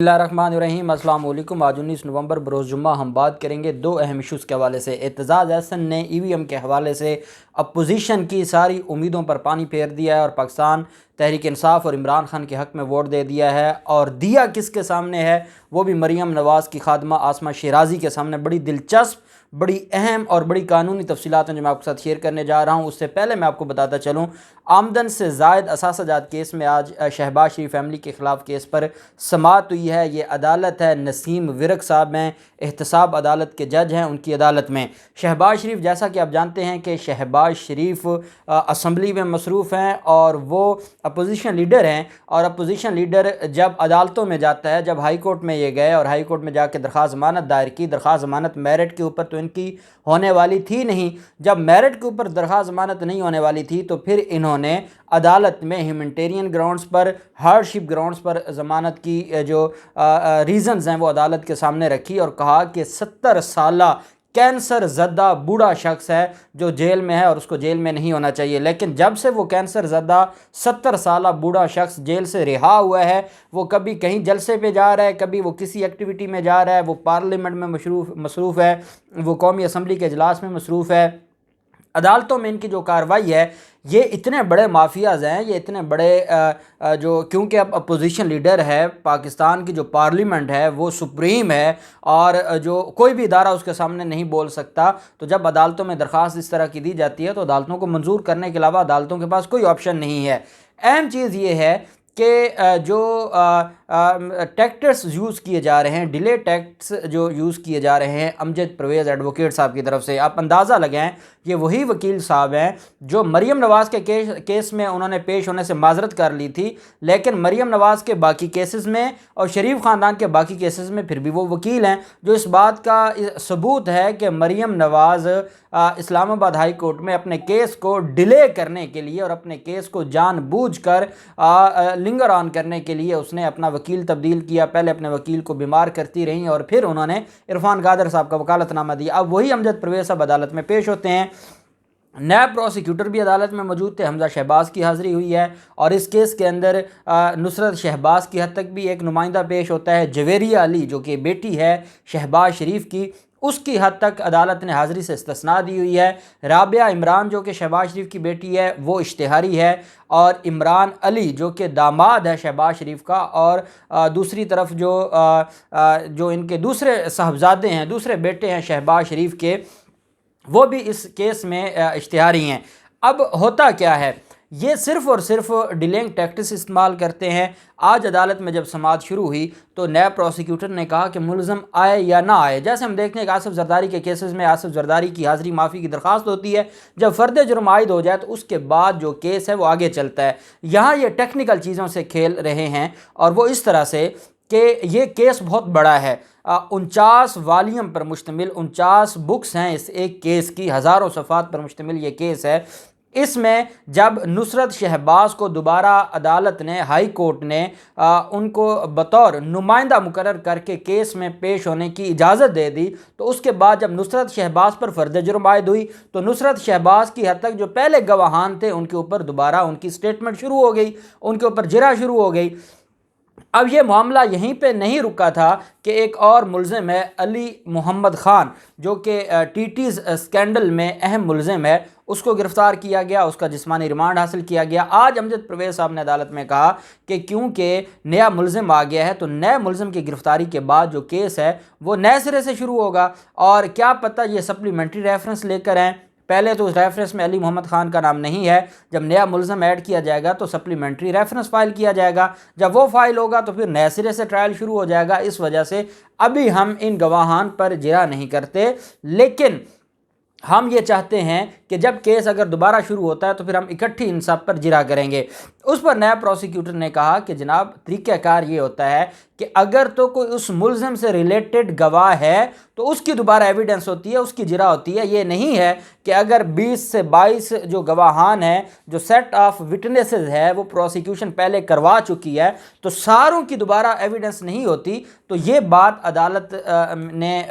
बिस्मिल्लाहिर्रहमानिर्रहीम। अस्सलाम वालेकुम। आज 19 नवंबर बरोज़ जुम्मा हम बात करेंगे दो अहम इशूज़ के हवाले से। एतजाज़ अहसन ने ईवीएम के हवाले से अपोजिशन की सारी उम्मीदों पर पानी फेर दिया है और पाकिस्तान तहरीक इंसाफ और इमरान खान के हक़ में वोट दे दिया है। और दिया किसके सामने है, वो भी मरीम नवाज़ की खादमा आसमा शिराज़ी के सामने। बड़ी दिलचस्प, बड़ी अहम और बड़ी कानूनी तफसीलात हैं जो मैं आपके साथ शेयर करने जा रहा हूँ। उससे पहले मैं आपको बताता चलूँ, आमदन से ज़ायद असासाजात केस में आज शहबाज शरीफ फैमिली के ख़िलाफ़ केस पर समाअत हुई है। ये अदालत है, नसीम विरक साहब हैं, एहतसाब अदालत के जज हैं, उनकी अदालत में शहबाज शरीफ, जैसा कि आप जानते हैं कि शहबाज शरीफ असम्बली में मसरूफ़ हैं और वो अपोजिशन लीडर हैं। और अपोजिशन लीडर जब अदालतों में जाता है, जब हाई कोर्ट में ये गए और हाई कोर्ट में जाके दरख्वास्त ज़मानत दायर की, दरख्वास्त ज़मानत मेरिट के ऊपर तो इनकी होने वाली थी नहीं। जब मेरिट के ऊपर दरख्वास्त ज़मानत नहीं होने वाली थी तो फिर इन्होंने अदालत में ह्यूमैनिटेरियन ग्राउंड्स पर, हार्डशिप ग्राउंड्स पर ज़मानत की जो रीज़न्स हैं वो अदालत के सामने रखी और कहा कि 70 साला कैंसर ज़दा बूढ़ा शख्स है जो जेल में है और उसको जेल में नहीं होना चाहिए। लेकिन जब से वो कैंसर ज़दा 70 साला बूढ़ा शख्स जेल से रिहा हुआ है, वो कभी कहीं जलसे पे जा रहा है, कभी वो किसी एक्टिविटी में जा रहा है, वो पार्लियामेंट में मसरूफ़ है, वो कौमी असम्बली के इजलास में मसरूफ़ है। अदालतों में इनकी जो कार्रवाई है, ये इतने बड़े माफियाज़ हैं, ये इतने बड़े जो, क्योंकि अब अपोजिशन लीडर है, पाकिस्तान की जो पार्लियामेंट है वो सुप्रीम है और जो कोई भी इदारा उसके सामने नहीं बोल सकता। तो जब अदालतों में दरख्वास्त इस तरह की दी जाती है तो अदालतों को मंजूर करने के अलावा अदालतों के पास कोई ऑप्शन नहीं है। अहम चीज़ ये है कि जो टैक्ट्स यूज़ किए जा रहे हैं, डिले टैक्ट्स जो यूज़ किए जा रहे हैं अमजद परवेज़ एडवोकेट साहब की तरफ से, आप अंदाज़ा लगाएं ये वही वकील साहब हैं जो मरीम नवाज़ के केस में उन्होंने पेश होने से माजरत कर ली थी, लेकिन मरीम नवाज़ के बाकी केसेस में और शरीफ ख़ानदान के बाकी केसेस में फिर भी वो वकील हैं। जो इस बात का सबूत है कि मरीम नवाज़ इस्लामाबाद हाई कोर्ट में अपने केस को डिले करने के लिए और अपने केस को जानबूझकर लिंगर ऑन करने के लिए उसने अपना वकील तब्दील किया। पहले अपने वकील को बीमार करती रहीं और फिर उन्होंने इरफान कादर साहब का वकालतनामा दिया। अब वही अमजद परवेज़ साहब अदालत में पेश होते हैं। नैब प्रोसिक्यूटर भी अदालत में मौजूद थे, हमजा शहबाज की हाज़िरी हुई है और इस केस के अंदर नुसरत शहबाज की हद तक भी एक नुमाइंदा पेश होता है। जवेरिया अली जो कि बेटी है शहबाज शरीफ की, उसकी हद तक अदालत ने हाज़िरी से इस्तिस्ना दी हुई है। राबिया इमरान जो कि शहबाज शरीफ की बेटी है वो इश्तिहारी है और इमरान अली जो कि दामाद है शहबाज शरीफ का, और दूसरी तरफ जो इनके दूसरे साहबजादे हैं, दूसरे बेटे हैं शहबाज शरीफ के, वो भी इस केस में इश्तिहारी हैं। अब होता क्या है, ये सिर्फ़ और सिर्फ डिलेइंग टैक्टिक्स इस्तेमाल करते हैं। आज अदालत में जब समाअत शुरू हुई तो नैब प्रोसिक्यूटर ने कहा कि मुलज़म आए या ना आए। जैसे हम देखते हैं कि आसिफ जरदारी के केसेस में आसिफ जरदारी की हाज़िरी माफ़ी की दरख्वास्त होती है, जब फ़र्द जुर्म आयद हो जाए तो उसके बाद जो केस है वो आगे चलता है। यहाँ ये टेक्निकल चीज़ों से खेल रहे हैं और वो इस तरह से कि ये केस बहुत बड़ा है, 49 वॉल्यूम पर मुश्तमिल 49 बुक्स हैं इस एक केस की, हज़ारों सफ़ात पर मुश्तमिल ये केस है। इसमें जब नुसरत शहबाज को दोबारा अदालत ने, हाई कोर्ट ने उनको बतौर नुमाइंदा मुकर्रर करके केस में पेश होने की इजाज़त दे दी, तो उसके बाद जब नुसरत शहबाज पर फ़र्द जुर्म आयद हुई तो नुसरत शहबाज की हद तक जो पहले गवाहान थे उनके ऊपर दोबारा उनकी स्टेटमेंट शुरू हो गई, उनके ऊपर जिरा शुरू हो गई। अब ये मामला यहीं पे नहीं रुका था कि एक और मुलज़िम है अली मोहम्मद ख़ान जो कि टीटीज़ स्कैंडल में अहम मुलज़िम है, उसको गिरफ़्तार किया गया, उसका जिस्मानी रिमांड हासिल किया गया। आज अमजद परवेज़ साहब ने अदालत में कहा कि क्योंकि नया मुलज़िम आ गया है तो नए मुलज़िम की गिरफ़्तारी के बाद जो केस है वो नए सिरे से शुरू होगा और क्या पता ये सप्लीमेंट्री रेफरेंस लेकर आएँ। पहले तो उस रेफरेंस में अली मोहम्मद ख़ान का नाम नहीं है, जब नया मुलज़म ऐड किया जाएगा तो सप्लीमेंट्री रेफरेंस फ़ाइल किया जाएगा, जब वो फ़ाइल होगा तो फिर नए सिरे से ट्रायल शुरू हो जाएगा। इस वजह से अभी हम इन गवाहान पर जिरा नहीं करते, लेकिन हम ये चाहते हैं कि जब केस अगर दोबारा शुरू होता है तो फिर हम इकट्ठी इन सब पर जिरा करेंगे। उस पर नया प्रोसिक्यूटर ने कहा कि जनाब तरीक़ाकार ये होता है कि अगर तो कोई उस मुलज़िम से रिलेटेड गवाह है तो उसकी दोबारा एविडेंस होती है, उसकी जिरा होती है। ये नहीं है कि अगर 20 से 22 जो गवाहान हैं, जो सेट ऑफ विटनेसेस है वो प्रोसिक्यूशन पहले करवा चुकी है तो सारों की दोबारा एविडेंस नहीं होती। तो ये बात अदालत ने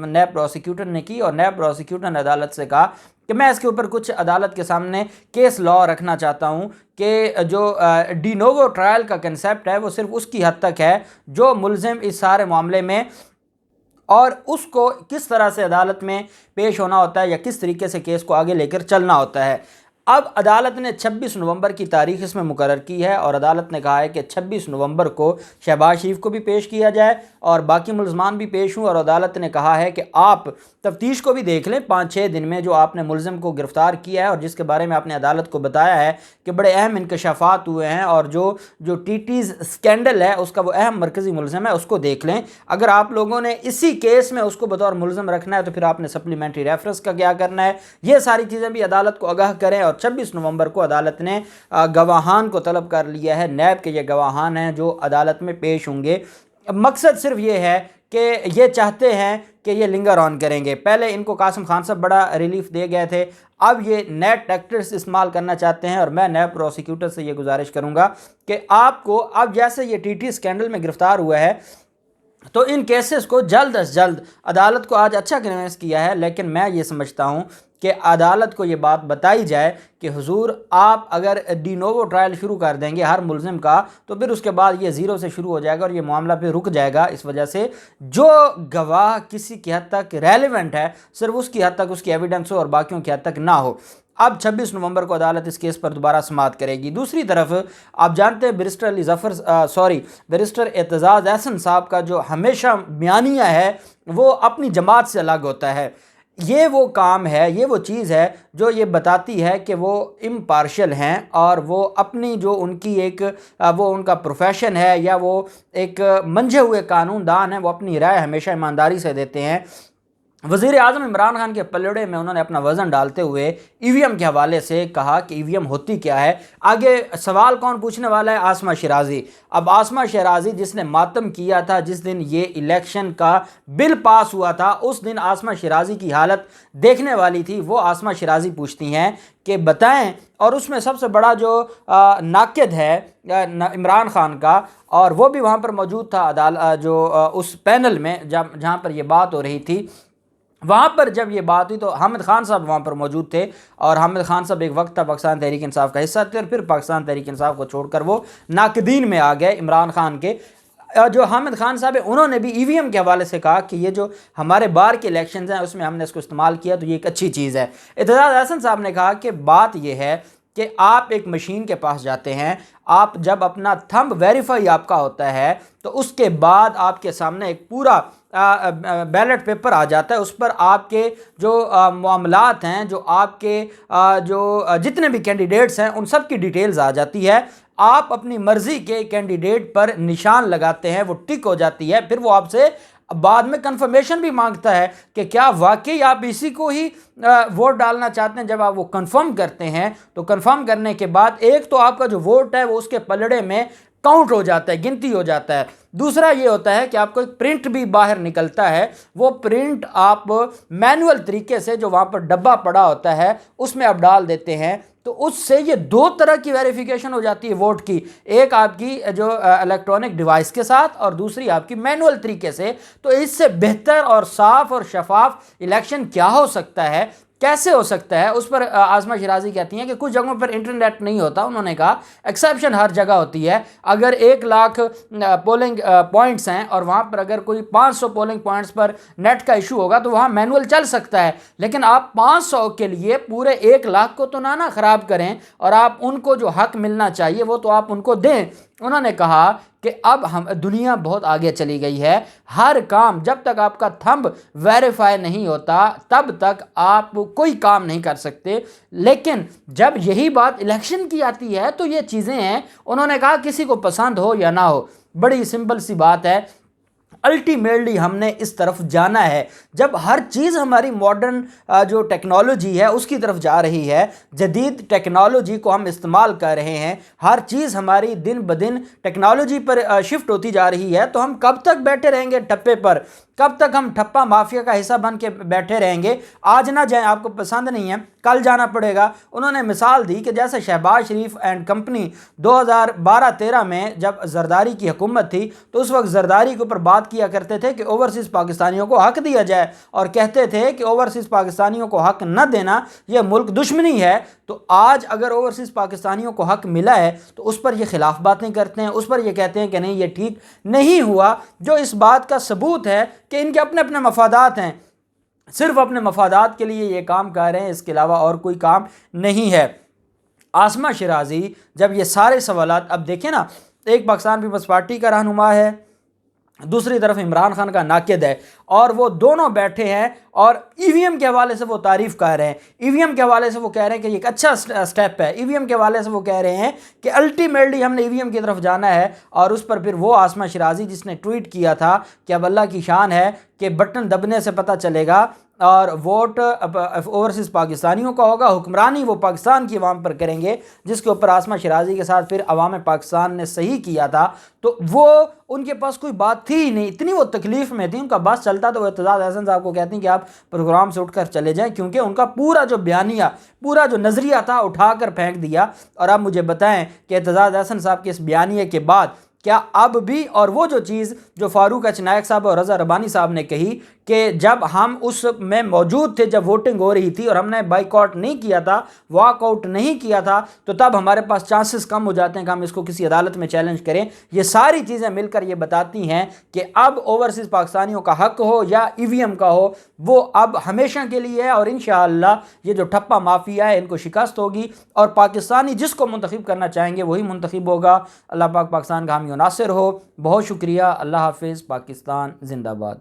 नए प्रोसिक्यूटर ने की और नए प्रोसिक्यूटर ने अदालत से कहा कि मैं इसके ऊपर कुछ अदालत के सामने केस लॉ रखना चाहता हूँ कि जो डी नोवो ट्रायल का कंसेप्ट है वो सिर्फ उसकी हद तक है जो मुलजिम इस सारे मामले में, और उसको किस तरह से अदालत में पेश होना होता है या किस तरीके से केस को आगे लेकर चलना होता है। अब अदालत ने 26 नवंबर की तारीख इसमें मुकर्रर की है और अदालत ने कहा है कि 26 नवंबर को शहबाज शरीफ को भी पेश किया जाए और बाकी मुलजमान भी पेश हों, और अदालत ने कहा है कि आप तफ्तीश को भी देख लें 5-6 दिन में जो आपने मुलजिम को गिरफ़्तार किया है और जिसके बारे में आपने अदालत को बताया है कि बड़े अहम इंकशाफात हुए हैं और जो टीटीज़ स्कैंडल है उसका वो अहम मरकज़ी मुलजिम है, उसको देख लें। अगर आप लोगों ने इसी केस में उसको बतौर मुलजिम रखना है तो फिर आपने सप्लीमेंट्री रेफरेंस का क्या करना है, ये सारी चीज़ें भी अदालत को आगाह करें। और 26 नवंबर को अदालत ने गवाहान को तलब कर लिया है, नैब के ये गवाहान हैं जो अदालत में पेश होंगे। मकसद सिर्फ ये है कि ये चाहते हैं कि ये लिंगर ऑन करेंगे। पहले इनको कासिम खान साहब बड़ा रिलीफ दे गए थे, अब ये नए टैक्टिक्स इस्तेमाल करना चाहते हैं। और मैं नए प्रोसिक्यूटर से ये गुजारिश करूँगा कि आपको अब जैसे ये टीटी स्कैंडल में गिरफ़्तार हुआ है तो इन केसेस को जल्द अज जल्द, अदालत को आज अच्छा कन्विंस किया है, लेकिन मैं ये समझता हूँ कि अदालत को ये बात बताई जाए कि हुजूर आप अगर डी नोवो ट्रायल शुरू कर देंगे हर मुलजिम का तो फिर उसके बाद ये ज़ीरो से शुरू हो जाएगा और ये मामला फिर रुक जाएगा। इस वजह से जो गवाह किसी की हद तक रेलेवेंट है सिर्फ उसकी हद तक उसकी एविडेंस हो और बाकियों की हद तक ना हो। अब 26 नवंबर को अदालत इस केस पर दोबारा समाअत करेगी। दूसरी तरफ आप जानते हैं बैरिस्टर एतजाज़ एहसन साहब का जो हमेशा बयानिया है वो अपनी जमात से अलग होता है। ये वो काम है, ये वो चीज़ है जो ये बताती है कि वो इम्पार्शियल हैं और वो अपनी जो उनकी एक वो उनका प्रोफेशन है या वो एक मंझे हुए कानूनदान हैं, वो अपनी राय हमेशा ईमानदारी से देते हैं। वज़ीर आज़म इमरान खान के पलड़े में उन्होंने अपना वज़न डालते हुए ईवीएम के हवाले से कहा कि ईवीएम होती क्या है। आगे सवाल कौन पूछने वाला है? आसमा शिराज़ी। अब आसमा शिराज़ी जिसने मातम किया था जिस दिन ये इलेक्शन का बिल पास हुआ था, उस दिन आसमा शिराज़ी की हालत देखने वाली थी। वो आसमा शिराज़ी पूछती हैं कि बताएं, और उसमें सबसे बड़ा जो नाक़िद है इमरान खान का, और वो भी वहाँ पर मौजूद था उस पैनल में जहाँ पर यह बात हो रही थी। वहाँ पर जब ये बात हुई तो हामिद खान साहब वहाँ पर मौजूद थे और हामिद खान साहब एक वक्त था पाकिस्तान तहरीक इंसाफ का हिस्सा थे और फिर पाकिस्तान तहरीक इंसाफ को छोड़कर वो नाक़दीन में आ गए इमरान खान के। जो हामिद खान साहब है उन्होंने भी ईवीएम के हवाले से कहा कि ये जो हमारे बार के इलेक्शंस हैं उसमें हमने इसको इस्तेमाल किया तो ये एक अच्छी चीज़ है। एतजाज़ एहसन साहब ने कहा कि बात यह है कि आप एक मशीन के पास जाते हैं, आप जब अपना थंब वेरीफाई आपका होता है तो उसके बाद आपके सामने एक पूरा बैलेट पेपर आ जाता है, उस पर आपके जो मामलात हैं, जो आपके जो जितने भी कैंडिडेट्स हैं उन सब की डिटेल्स आ जाती है। आप अपनी मर्ज़ी के कैंडिडेट पर निशान लगाते हैं, वो टिक हो जाती है, फिर वो आपसे बाद में कंफर्मेशन भी मांगता है कि क्या वाकई आप इसी को ही वोट डालना चाहते हैं। जब आप वो कंफर्म करते हैं तो कंफर्म करने के बाद एक तो आपका जो वोट है वो उसके पलड़े में काउंट हो जाता है, गिनती हो जाता है। दूसरा ये होता है कि आपको एक प्रिंट भी बाहर निकलता है, वो प्रिंट आप मैनुअल तरीके से जो वहाँ पर डब्बा पड़ा होता है उसमें आप डाल देते हैं, तो उससे ये दो तरह की वेरिफिकेशन हो जाती है वोट की, एक आपकी जो इलेक्ट्रॉनिक डिवाइस के साथ और दूसरी आपकी मैनुअल तरीके से। तो इससे बेहतर और साफ और शफाफ इलेक्शन क्या हो सकता है, कैसे हो सकता है? उस पर आसमा शिराज़ी कहती हैं कि कुछ जगहों पर इंटरनेट नहीं होता। उन्होंने कहा एक्सेप्शन हर जगह होती है। अगर 1 लाख पोलिंग पॉइंट्स हैं और वहाँ पर अगर कोई 500 पोलिंग पॉइंट्स पर नेट का इशू होगा तो वहाँ मैनुअल चल सकता है, लेकिन आप 500 के लिए पूरे 1 लाख को तो ना ख़राब करें और आप उनको जो हक मिलना चाहिए वो तो आप उनको दें। उन्होंने कहा कि अब हम दुनिया बहुत आगे चली गई है, हर काम जब तक आपका थंब वेरीफाई नहीं होता तब तक आप कोई काम नहीं कर सकते। लेकिन जब यही बात इलेक्शन की आती है तो ये चीज़ें हैं, उन्होंने कहा किसी को पसंद हो या ना हो, बड़ी सिंपल सी बात है, अल्टीमेटली हमने इस तरफ जाना है। जब हर चीज़ हमारी मॉडर्न जो टेक्नोलॉजी है उसकी तरफ जा रही है, जदीद टेक्नोलॉजी को हम इस्तेमाल कर रहे हैं, हर चीज़ हमारी दिन ब दिन टेक्नोलॉजी पर शिफ्ट होती जा रही है, तो हम कब तक बैठे रहेंगे टप्पे पर? कब तक हम ठप्पा माफिया का हिस्सा बन के बैठे रहेंगे? आज ना जाए, आपको पसंद नहीं है, कल जाना पड़ेगा। उन्होंने मिसाल दी कि जैसे शहबाज शरीफ एंड कंपनी 2012-13 में जब जरदारी की हुकूमत थी तो उस वक्त जरदारी के ऊपर बात किया करते थे कि ओवरसीज़ पाकिस्तानियों को हक दिया जाए, और कहते थे कि ओवरसीज़ पाकिस्तानियों को हक न देना यह मुल्क दुश्मनी है। तो आज अगर ओवरसीज़ पाकिस्तानियों को हक मिला है तो उस पर ये खिलाफ बातें करते हैं, उस पर ये कहते हैं कि नहीं ये ठीक नहीं हुआ, जो इस बात का सबूत है कि इनके अपने अपने मफादात हैं, सिर्फ अपने मफादात के लिए ये काम कर रहे हैं, इसके अलावा और कोई काम नहीं है। आसमा शिराजी जब ये सारे सवालात, अब देखें ना, एक पाकिस्तान पीपल्स पार्टी का रहनुमा है, दूसरी तरफ इमरान खान का नाकिद है, और वो दोनों बैठे हैं और ईवीएम के हवाले से वो तारीफ़ कर रहे हैं। ईवीएम के हवाले से वो कह रहे हैं कि ये एक अच्छा स्टेप है। ईवीएम के हवाले से वो कह रहे हैं कि अल्टीमेटली हमने ईवीएम की तरफ जाना है। और उस पर फिर वो आसमा शिराजी जिसने ट्वीट किया था कि अब अल्लाह की शान है कि बटन दबने से पता चलेगा और वोट ओवरसीज़ पाकिस्तानियों का होगा, हुक्मरानी वो पाकिस्तान की अवाम पर करेंगे, जिसके ऊपर आसमा शिराजी के साथ फिर अवाम पाकिस्तान ने सही किया था। तो वो उनके पास कोई बात थी ही नहीं, इतनी वो तकलीफ़ में थी, उनका बस चलता तो वो एतजाज़ अहसन साहब को कहती कि आप प्रोग्राम से उठकर चले जाएं, क्योंकि उनका पूरा जो बयानिया, पूरा जो नज़रिया था उठाकर फेंक दिया। और अब मुझे बताएं कि एतजाज़ अहसन साहब के इस बयानिए के बाद क्या अब भी, और वो जो चीज़ जो फारूक एच नायक साहब और रज़ा रबानी साहब ने कही कि जब हम उस में मौजूद थे, जब वोटिंग हो रही थी और हमने बाइकआउट नहीं किया था, वॉकआउट नहीं किया था, तो तब हमारे पास चांसेस कम हो जाते हैं कि हम इसको किसी अदालत में चैलेंज करें। ये सारी चीज़ें मिलकर ये बताती हैं कि अब ओवरसीज़ पाकिस्तानियों का हक हो या ईवीएम का हो, वो अब हमेशा के लिए है। और इंशाअल्लाह ये जो ठप्पा माफिया है इनको शिकस्त होगी और पाकिस्तानी जिसको मुंतखब करना चाहेंगे वही मुंतखब होगा। अल्लाह पाक पाकिस्तान का हामी नासिर हो। बहुत शुक्रिया। अल्लाह हाफिज़। पाकिस्तान जिंदाबाद।